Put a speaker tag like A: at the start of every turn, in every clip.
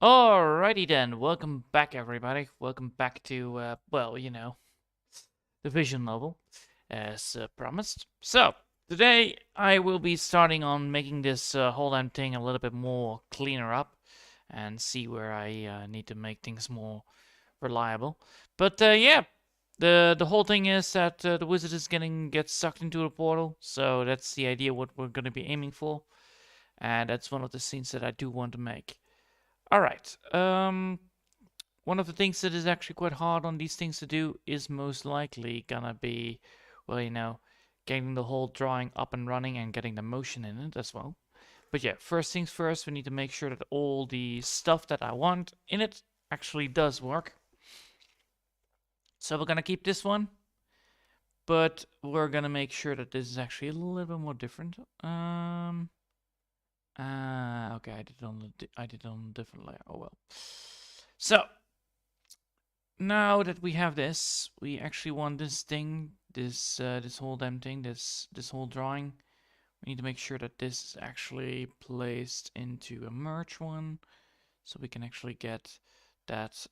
A: Alrighty then, welcome back everybody. Welcome back to, well, the vision level, as promised. So, today I will be starting on making this whole damn thing a little bit more cleaner up and see where I need to make things more reliable. But yeah, the whole thing is that the wizard is gets sucked into the portal, so that's the idea what we're gonna be aiming for. And that's one of the scenes that I do want to make. All right. One of the things that is actually quite hard on these things to do is most likely gonna be, well, getting the whole drawing up and running and getting the motion in it as well. But yeah, first things first, we need to make sure that all the stuff that I want in it actually does work. So we're gonna keep this one, but we're gonna make sure that this is actually a little bit more different. Okay, I did it on a different layer. Oh well. So now that we have this, we actually want this thing, this whole damn thing, this whole drawing. We need to make sure that this is actually placed into a merge one, so we can actually get that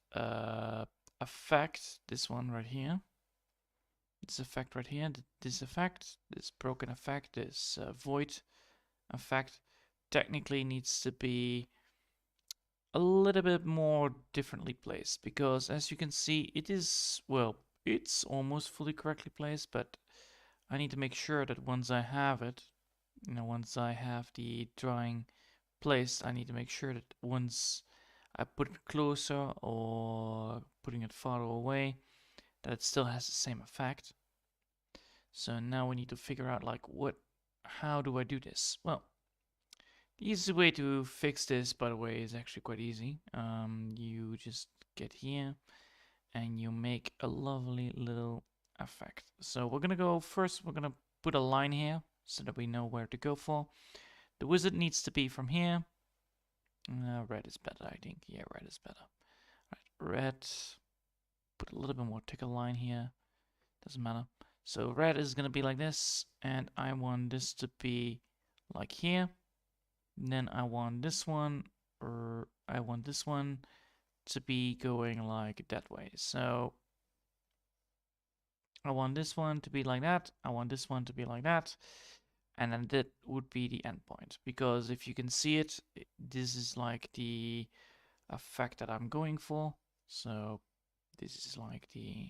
A: effect. This one right here. This effect right here. This effect. This broken effect. This void effect. Technically needs to be a little bit more differently placed, because as you can see, it is, well, it's almost fully correctly placed, but I need to make sure that once I have it, once I have the drawing placed, I need to make sure that once I put it closer or putting it farther away, that it still has the same effect. So now we need to figure out like how do I do this? Well, the easy way to fix this, by the way, is actually quite easy. You just get here and you make a lovely little effect. So we're gonna go first, we're gonna put a line here so that we know where to go for. The wizard needs to be from here. Red is better, I think. Yeah, red is better. Right, red. Put a little bit more thicker line here. Doesn't matter. So red is gonna be like this, and I want this to be like here. Then I want this one, or I want this one to be going like that way. So I want this one to be like that. I want this one to be like that. And then that would be the endpoint. Because if you can see it, this is like the effect that I'm going for. So this is like the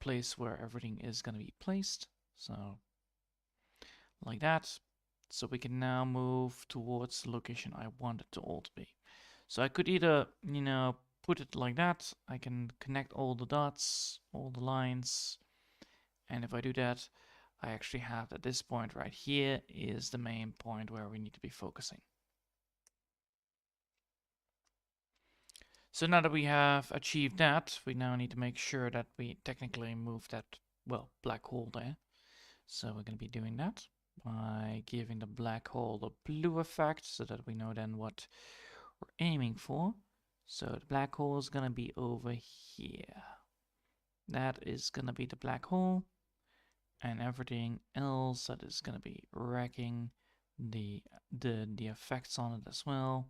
A: place where everything is going to be placed. So like that. So we can now move towards the location I want it to all to be. So I could either, put it like that. I can connect all the dots, all the lines. And if I do that, I actually have that this point right here is the main point where we need to be focusing. So now that we have achieved that, we now need to make sure that we technically move that, well, black hole there. So we're going to be doing that by giving the black hole the blue effect so that we know then what we're aiming for. So the black hole is going to be over here. That is going to be the black hole, and everything else that is going to be wrecking the effects on it as well.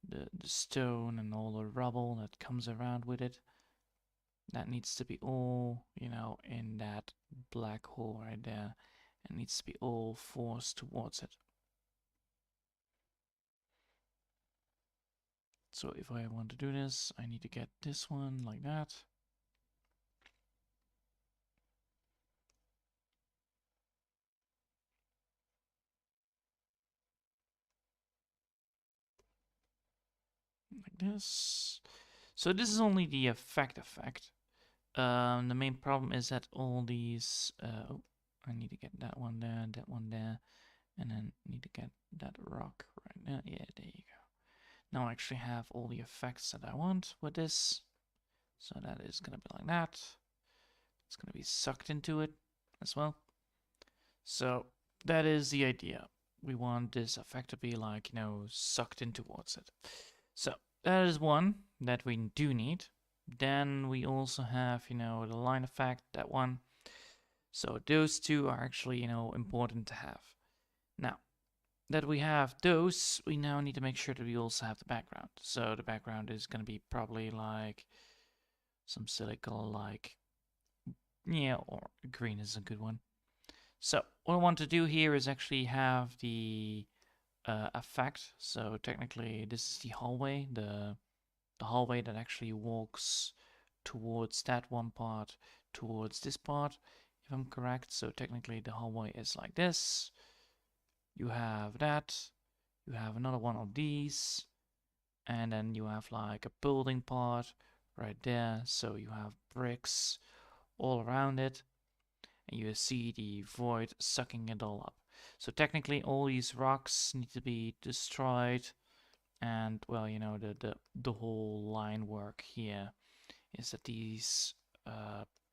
A: The stone and all the rubble that comes around with it. That needs to be all, in that black hole right there. It needs to be all forced towards it. So if I want to do this, I need to get this one like that. Like this. So this is only the effect. The main problem is that all these, oh, I need to get that one there, and then need to get that rock right there. Yeah, there you go. Now I actually have all the effects that I want with this. So that is going to be like that. It's going to be sucked into it as well. So that is the idea. We want this effect to be like, sucked in towards it. So that is one that we do need. Then we also have, the line effect, that one. So those two are actually, important to have. Now, that we have those, we now need to make sure that we also have the background. So the background is going to be probably like some silly color like, yeah, or green is a good one. So what I want to do here is actually have the effect. So technically this is the hallway, the hallway that actually walks towards that one part, towards this part, if I'm correct. So technically the hallway is like this. You have that, you have another one of these, and then you have like a building part right there. So you have bricks all around it, and you see the void sucking it all up. So technically all these rocks need to be destroyed, and well, you know, the whole line work here is that these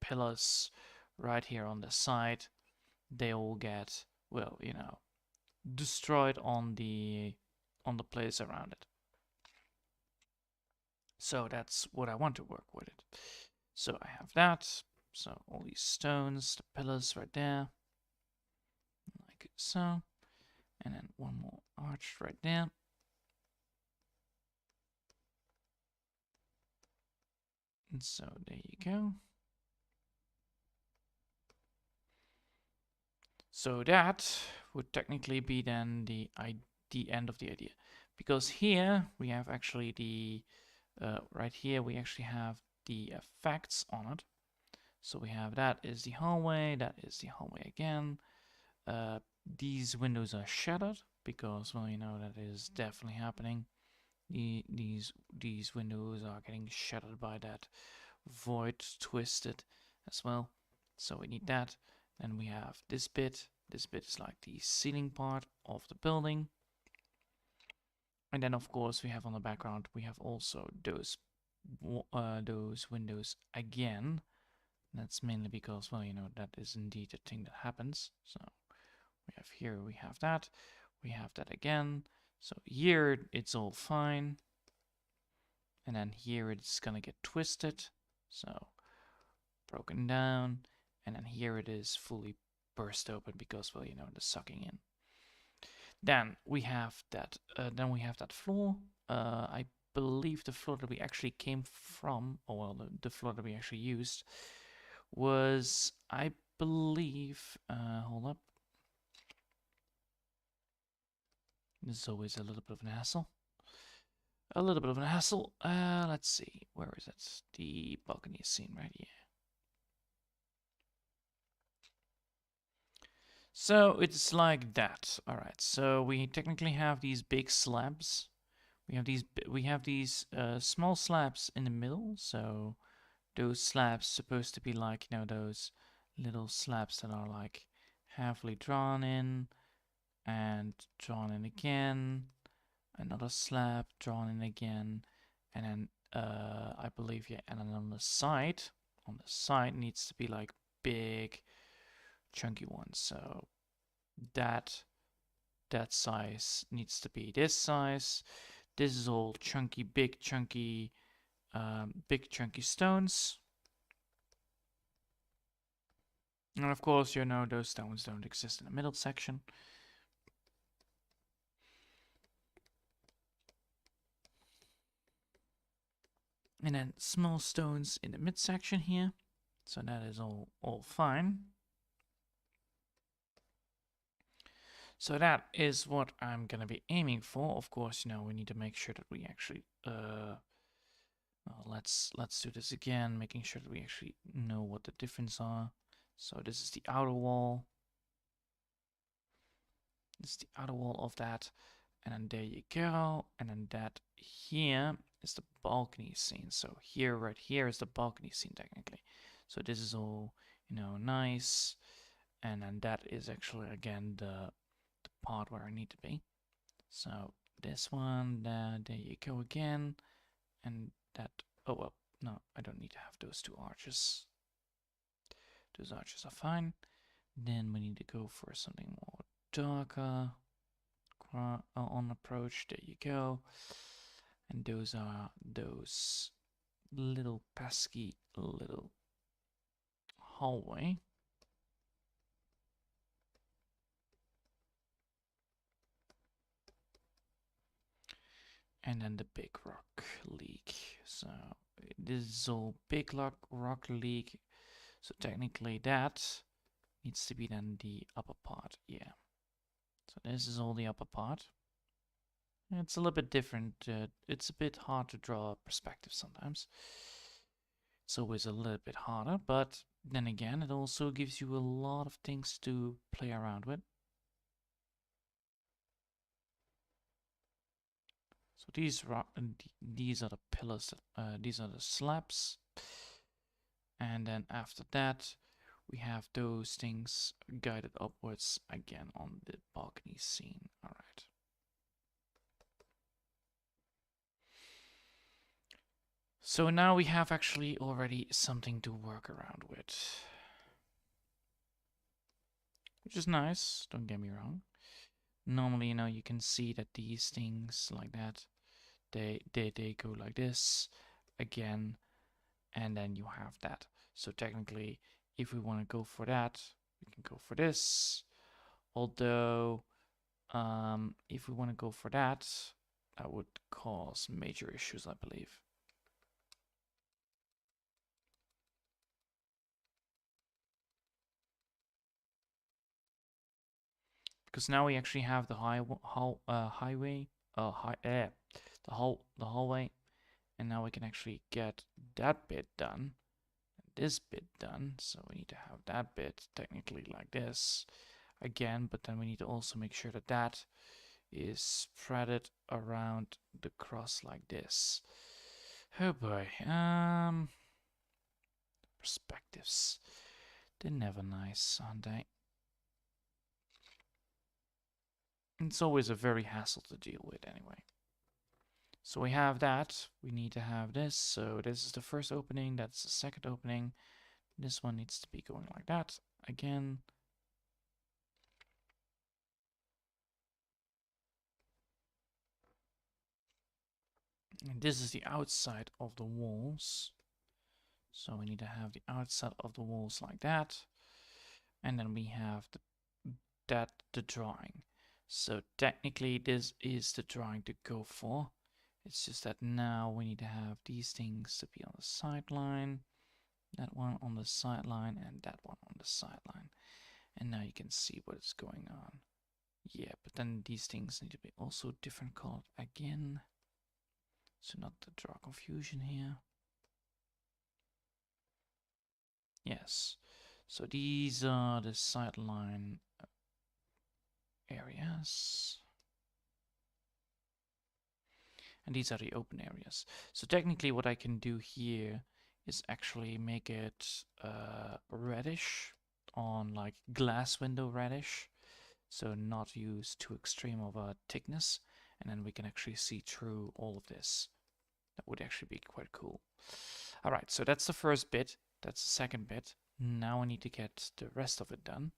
A: pillars right here on the side, they all get, well, you know, destroyed on the place around it. So that's what I want to work with it. So I have that. So all these stones, the pillars right there, like so. And then one more arch right there. And so there you go. So that would technically be then the end of the idea. Because here we have actually the, right here we actually have the effects on it. So we have that is the hallway, that is the hallway again. These windows are shattered because, well, you know, that is definitely happening. These windows are getting shattered by that void twisted as well. So we need that. Then we have this bit. This bit is like the ceiling part of the building. And then of course we have on the background, we have also those windows again. That's mainly because, well, you know, that is indeed a thing that happens. So we have here, we have that again. So here it's all fine. And then here it's gonna get twisted. So broken down. And then here it is fully burst open because, well, you know, the sucking in. Then we have that. Then we have that floor. I believe the floor that we actually came from, or well, the floor that we actually used, was, I believe. Hold up. This is always a little bit of an hassle. A little bit of an hassle. Let's see. Where is it? The balcony scene right here. So it's like that. All right. So we technically have these big slabs. We have these small slabs in the middle. So those slabs supposed to be like, you know, those little slabs that are like halfly drawn in and drawn in again. Another slab drawn in again, and then I believe, yeah, and then on the side needs to be like big chunky ones. So that size needs to be this size. This is all chunky, big chunky stones. And of course, you know, those stones don't exist in the middle section. And then small stones in the midsection here. So that is all fine. So that is what I'm gonna be aiming for. Of course, you know, we need to make sure that we actually let's do this again, making sure that we actually know what the difference are. So this is the outer wall. This is the outer wall of that. And then there you go. And then that here is the balcony scene. So here, right here is the balcony scene technically. So this is all, you know, nice. And then that is actually, again, the part where I need to be. So this one, there you go again. And that, oh well, no, I don't need to have those two arches. Those arches are fine. Then we need to go for something more darker on approach. There you go. And those are those little pesky little hallway. and then the big rock leak. So this is all big rock leak. So technically that needs to be then the upper part. Yeah. So this is all the upper part. It's a little bit different. It's a bit hard to draw a perspective sometimes. It's always a little bit harder, but then again, it also gives you a lot of things to play around with. So these are the pillars, these are the slabs. And then after that, we have those things guided upwards again on the balcony scene. All right. So now we have actually already something to work around with, which is nice, don't get me wrong. Normally, you can see that these things like that, they go like this again, and then you have that. So technically, if we want to go for that, we can go for this. Although, if we want to go for that, that would cause major issues, I believe. Because now we actually have the highway, the hallway, and now we can actually get that bit done, this bit done. So we need to have that bit technically like this again, but then we need to also make sure that that is spreaded around the cross like this. Oh boy, perspectives. They're never nice, aren't they? It's always a very hassle to deal with anyway. So we have that. We need to have this. So this is the first opening. That's the second opening. This one needs to be going like that again. And this is the outside of the walls. So we need to have the outside of the walls like that. And then we have the drawing. So technically this is the drawing to go for. It's just that now we need to have these things to be on the sideline, that one on the sideline, and that one on the sideline. And now you can see what is going on. Yeah, but then these things need to be also different colored again. So not to draw confusion here. Yes. So these are the sideline areas. And these are the open areas. So technically what I can do here is actually make it reddish, on like glass window reddish. So not use too extreme of a thickness. And then we can actually see through all of this. That would actually be quite cool. All right, so that's the first bit. That's the second bit. Now I need to get the rest of it done.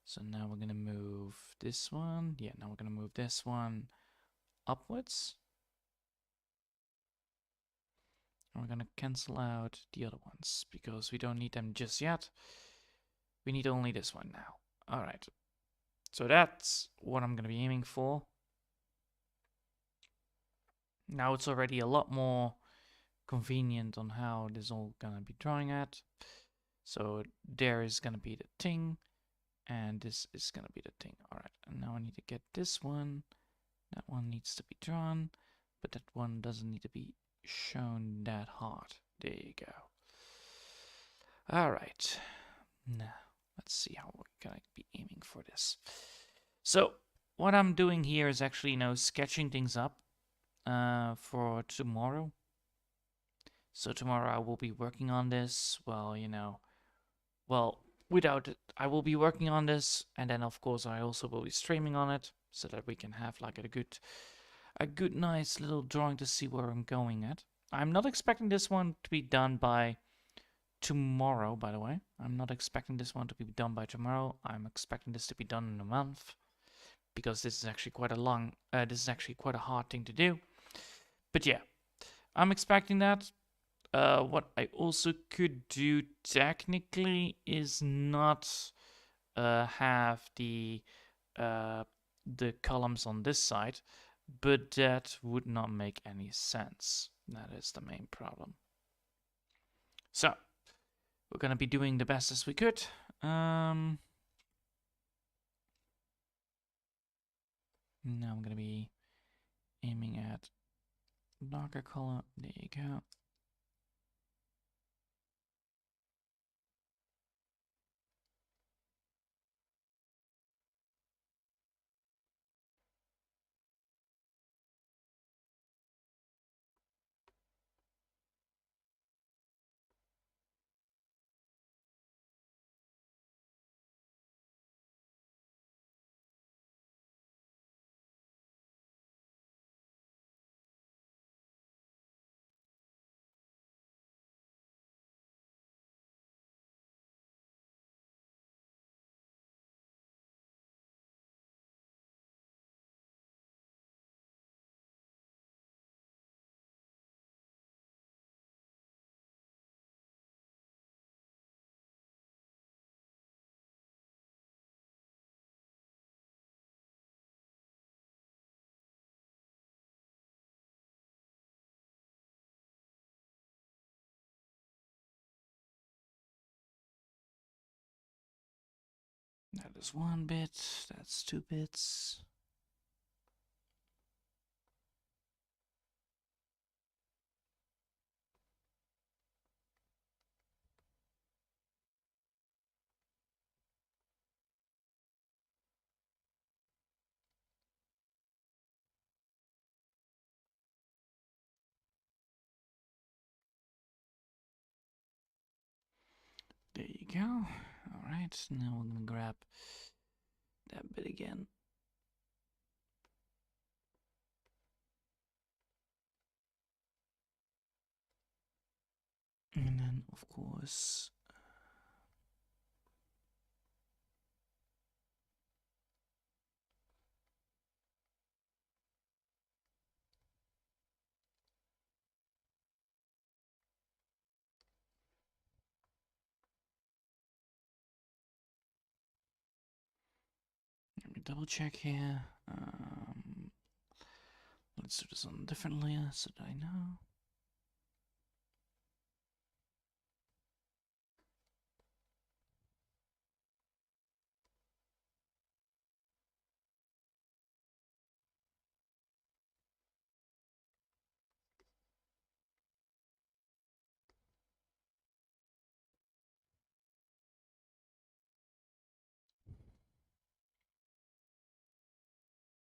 A: So now we're going to move this one. Yeah, now we're going to move this one upwards. And we're going to cancel out the other ones because we don't need them just yet. We need only this one now. All right. So that's what I'm going to be aiming for. Now it's already a lot more convenient on how this all going to be drawing at. So there is going to be the thing. And this is going to be the thing. All right. And now I need to get this one. That one needs to be drawn. But that one doesn't need to be shown that hard. There you go. All right. Now, let's see how we're going to be aiming for this. So, what I'm doing here is actually, sketching things up for tomorrow. So tomorrow I will be working on this. Well, without it, I will be working on this, and then of course I also will be streaming on it, so that we can have like a good nice little drawing to see where I'm going at. I'm not expecting this one to be done by tomorrow, by the way. I'm not expecting this one to be done by tomorrow. I'm expecting this to be done in a month, because this is actually quite a hard thing to do. But yeah, I'm expecting that. What I also could do technically is not have the columns on this side, but that would not make any sense. That is the main problem. So, we're gonna be doing the best as we could. Now I'm gonna be aiming at darker color. There you go. That is 1 bit. That's 2 bits. There you go. All right, now we're gonna grab that bit again. And then, of course, let me double check here. Let's do this on a different layer so that I know.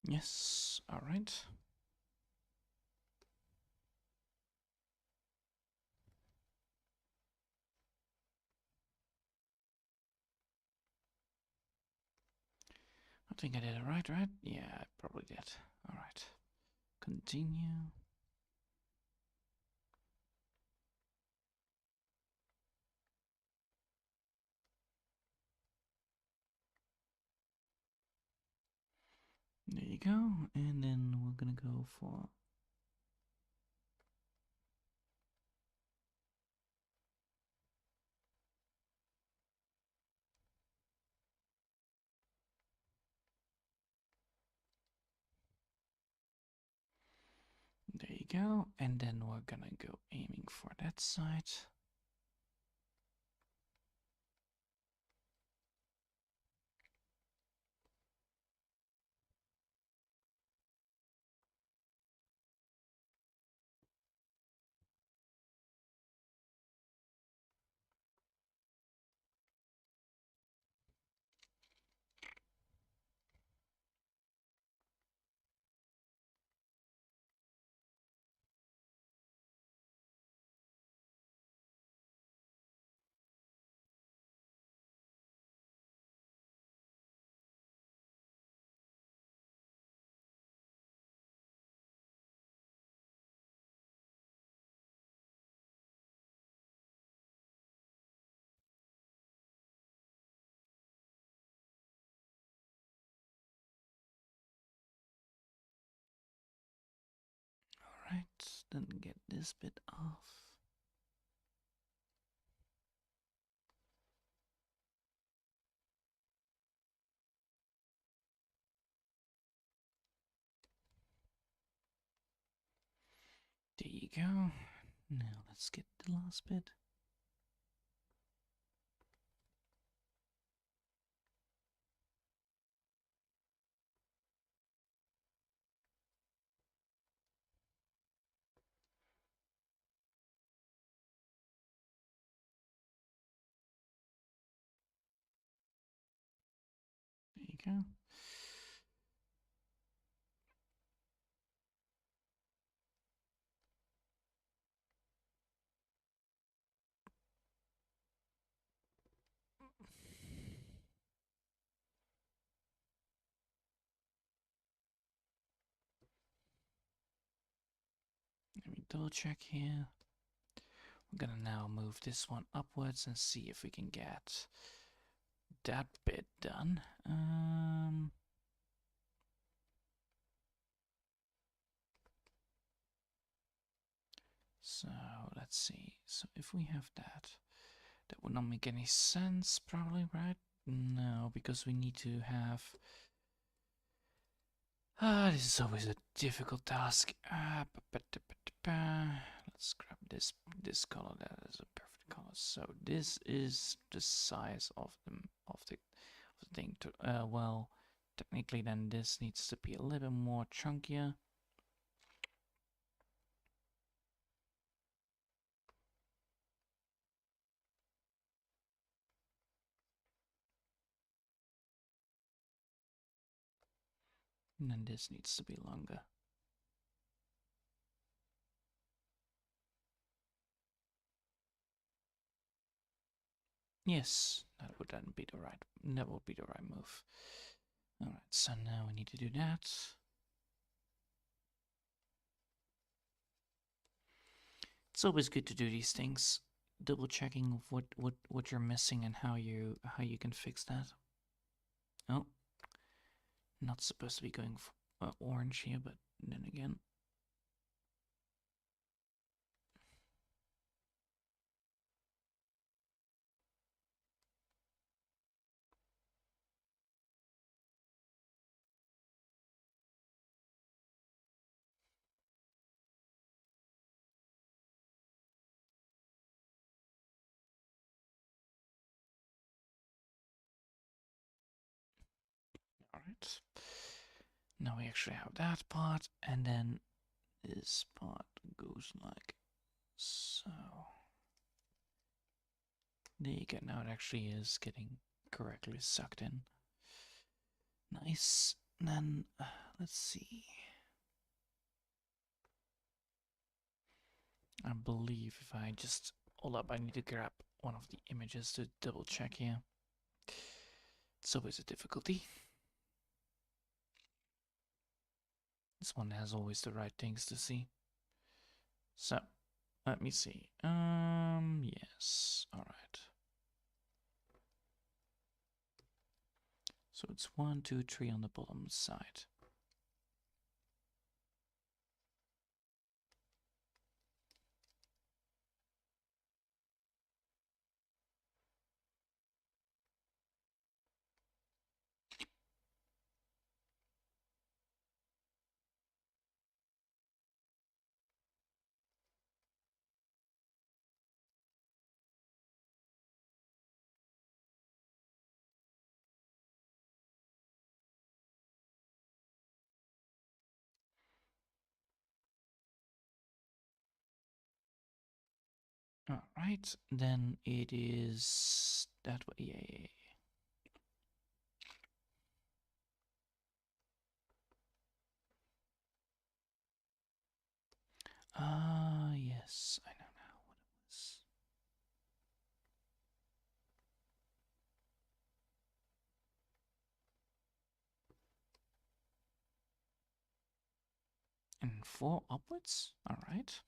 A: Yes, all right. I think I did it right? Yeah, I probably did. All right. Continue. There you go. And then we're gonna go for there you go. And then we're gonna go aiming for that side. Alright, then get this bit off. go. Now let's get the last bit. There you go. Let me double check here. We're gonna now move this one upwards and see if we can get that bit done. So let's see. So if we have that, that would not make any sense, probably, right? No, because we need to have. This is always a difficult task. Let's grab this color. That is a perfect color. So this is the size of the thing. Well, technically, then this needs to be a little bit more chunkier. And then this needs to be longer. Yes, that would then be the right. That would be the right move. All right, so now we need to do that. It's always good to do these things, double checking what you're missing and how you can fix that. Oh, not supposed to be going for orange here, but then again. Alright. Now we actually have that part, and then this part goes like so. There you go, now it actually is getting correctly sucked in. Nice. And then, let's see. I believe if I just hold up, I need to grab one of the images to double check here. It's always a difficulty. This one has always the right things to see. So, let me see. Yes, alright. So it's 1, 2, 3 on the bottom side. Alright, then it is that way. Yeah. Yes, I know now what it was. And 4 upwards? Alright.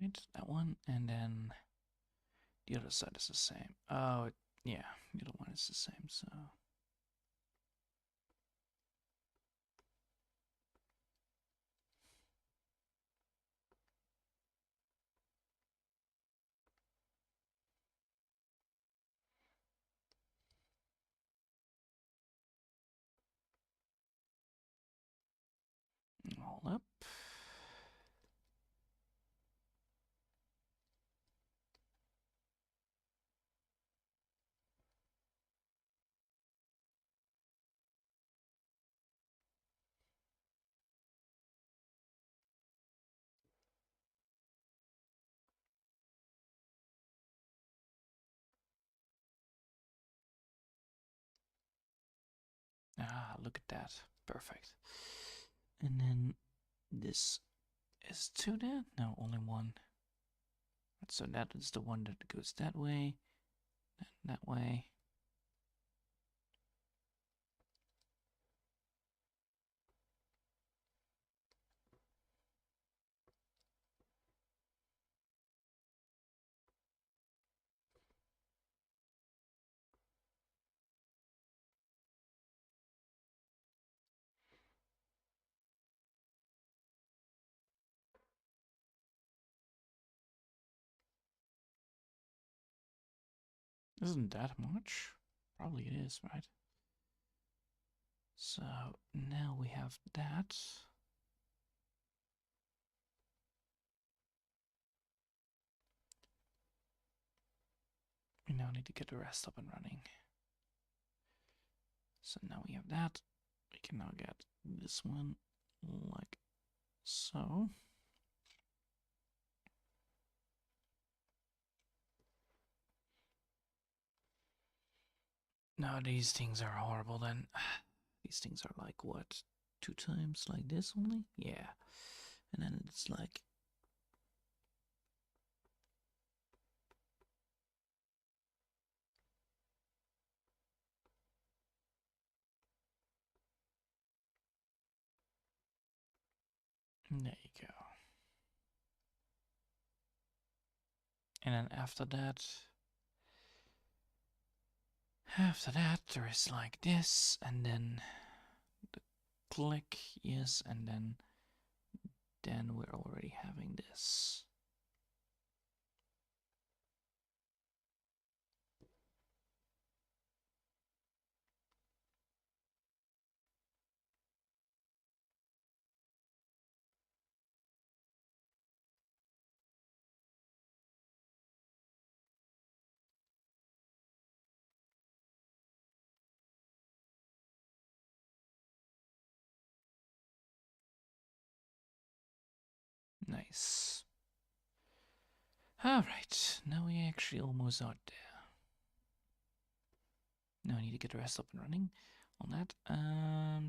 A: Right, that one, and then the other side is the same. Oh, yeah, the other one is the same, so... All up. Ah, look at that. Perfect. And then this is two there? No, only one. So that is the one that goes that way, that way. Isn't that much? Probably it is, right? So now we have that. We now need to get the rest up and running. So now we have that. We can now get this one like so. Now these things are horrible then. These things are like what? 2 times like this only? Yeah. And then it's like... There you go. And then after that there is like this, and then the click, yes, and then we're already having this. Nice. Alright, now we actually almost are there. Now I need to get the rest up and running on that.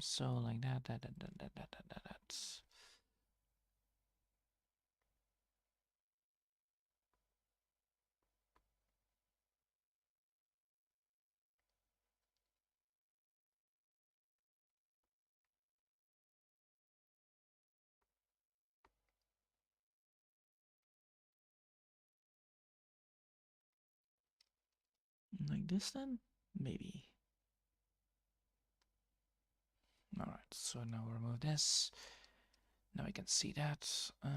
A: So like that. Like this then? Maybe. Alright, so now we'll remove this. Now we can see that. Now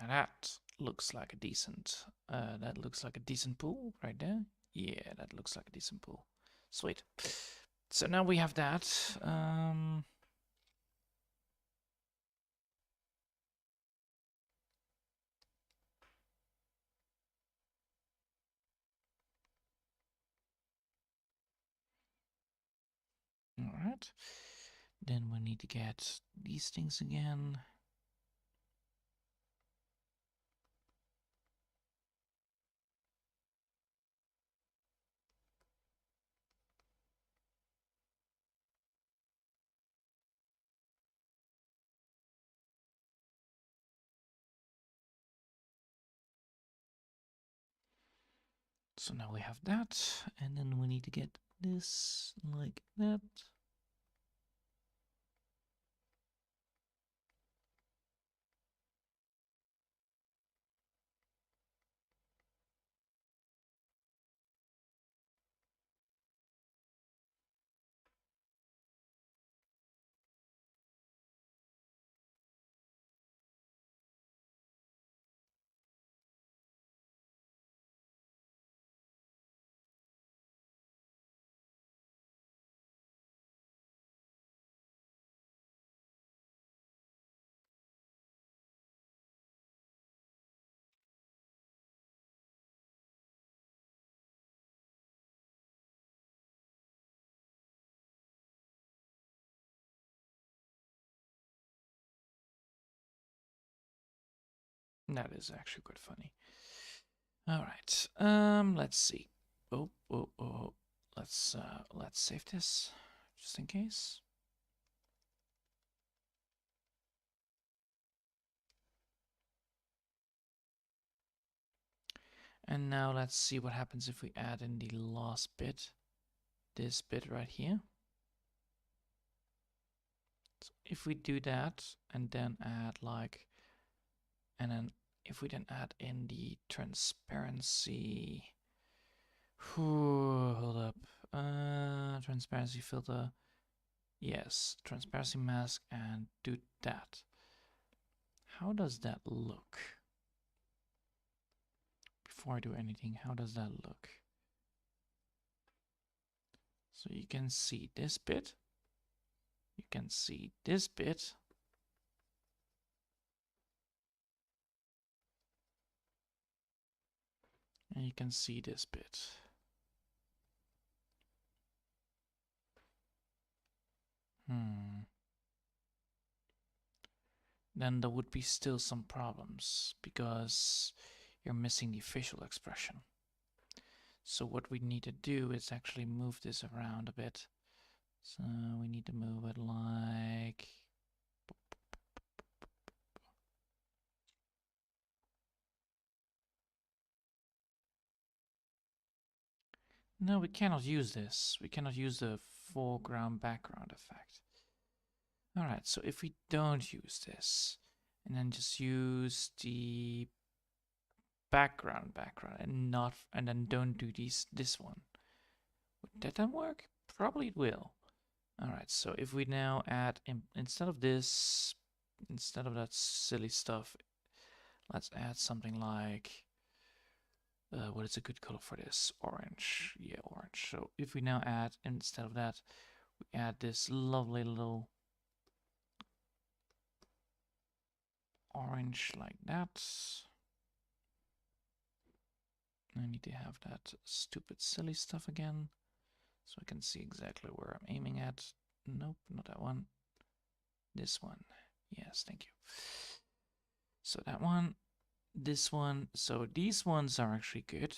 A: that looks like a decent pool right there. Yeah, that looks like a decent pool. Sweet. So now we have that. Alright. Then we need to get these things again. So now we have that, and then we need to get this like that. That is actually quite funny. All right. Let's see. Oh. Let's save this just in case. And now let's see what happens if we add in the last bit. This bit right here. So if we do that and then add like, and then if we then add in the transparency, hold up, transparency filter, yes, transparency mask, and do that. How does that look? Before I do anything, how does that look? So you can see this bit, you can see this bit, and you can see this bit. Then there would be still some problems because you're missing the facial expression. So what we need to do is actually move this around a bit. So we need to move it like... No, we cannot use this. We cannot use the foreground background effect. Alright, so if we don't use this, and then just use the background and then don't do this one. Would that then work? Probably it will. Alright, so if we now add, instead of this, instead of that silly stuff, let's add something like, what is a good color for this? Orange. Yeah, orange. So if we now add, instead of that, we add this lovely little orange like that. I need to have that stupid silly stuff again, so I can see exactly where I'm aiming at. Nope, not that one. This one. Yes, thank you. So that one, this one. So these ones are actually good.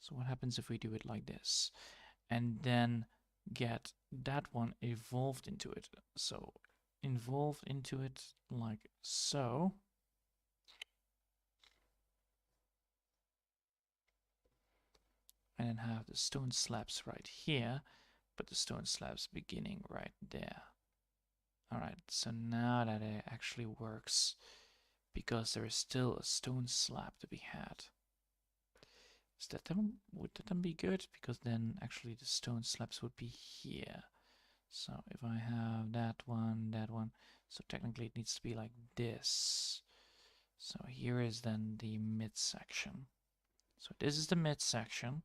A: So what happens if we do it like this? And then get that one evolved into it. So involved into it like so. And then have the stone slabs right here, but the stone slabs beginning right there. Alright, so now that it actually works, because there is still a stone slab to be had. Would that then be good? Because then actually the stone slabs would be here. So if I have that one, so technically it needs to be like this. So here is then the midsection. So this is the midsection.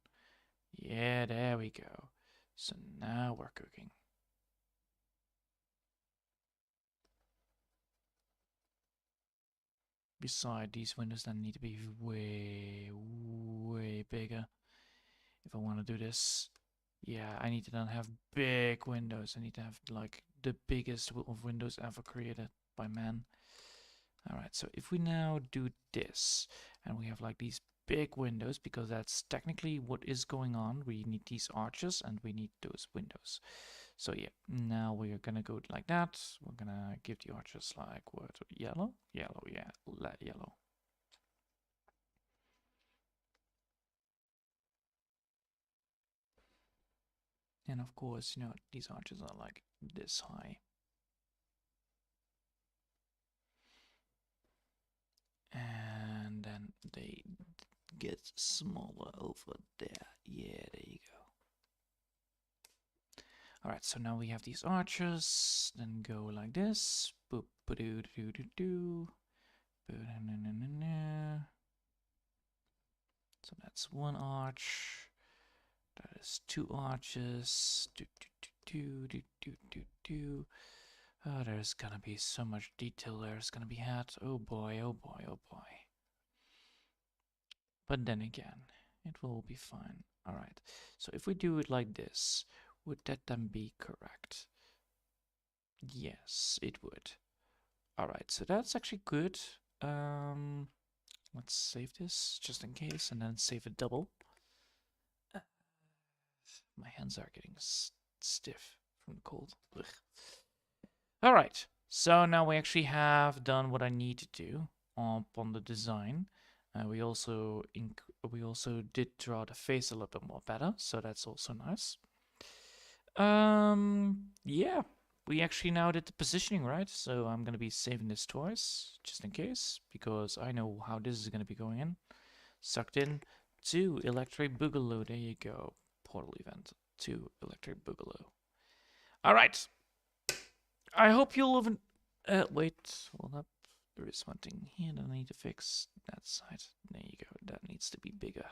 A: Yeah, there we go. So now we're cooking. Besides, these windows then need to be way bigger if I want to do this. Yeah, I need to then have big windows. I need to have like the biggest of windows ever created by man. Alright, so if we now do this, and we have like these big windows, because that's technically what is going on. We need these arches and we need those windows. So yeah, now we're gonna go like that. We're gonna give the arches like what? Yellow? Yellow, yeah, yellow. And of course, you know, these arches are like this high. And then they get smaller over there. Yeah, there you go. Alright, so now we have these arches. Then go like this. Boop, ba-doo, doo, doo, doo. So that's one arch. That is two arches. Do, do, do, do, do, do, do. Oh, there's gonna be so much detail there's gonna be had. Oh boy, oh boy, oh boy. But then again, it will be fine. Alright, so if we do it like this, would that then be correct? Yes, it would. Alright, so that's actually good. Let's save this just in case and then save it double. My hands are getting stiff from the cold. Alright, so now we actually have done what I need to do on the design. We also did draw the face a little bit more better, so that's also nice. Yeah, we actually now did the positioning, right? So I'm gonna be saving this twice, just in case, because I know how this is gonna be going in. Sucked in to Electric Boogaloo. There you go. Portal event to Electric Boogaloo. All right. I hope you'll have. Wait, hold up. There is one thing here that I need to fix. That side. There you go. That needs to be bigger.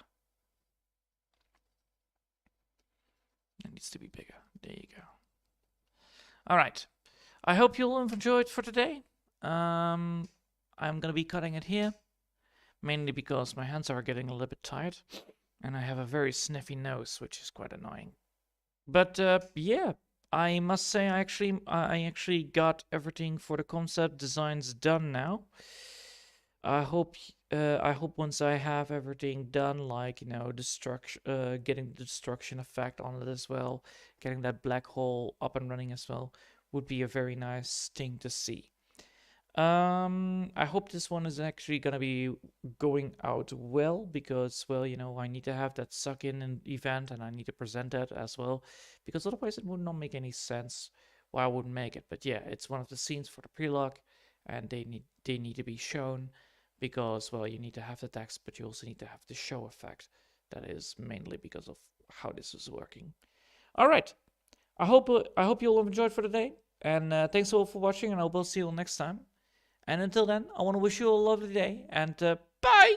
A: That needs to be bigger. There you go. All right. I hope you'll have enjoyed for today. I'm gonna be cutting it here, mainly because my hands are getting a little bit tired, and I have a very sniffy nose, which is quite annoying. But yeah, I must say I actually got everything for the concept designs done now. I hope once I have everything done, like, you know, getting the destruction effect on it as well, getting that black hole up and running as well, would be a very nice thing to see. I hope this one is actually gonna be going out well, because, well, you know, I need to have that suck in event and I need to present that as well, because otherwise it would not make any sense why I wouldn't make it. But yeah, it's one of the scenes for the prelog, and they need to be shown, because, well, you need to have the text, but you also need to have the show effect. That is mainly because of how this is working. All right, I hope you'll have enjoyed for today, and thanks all for watching, and I will see you all next time. And until then, I want to wish you a lovely day, and bye!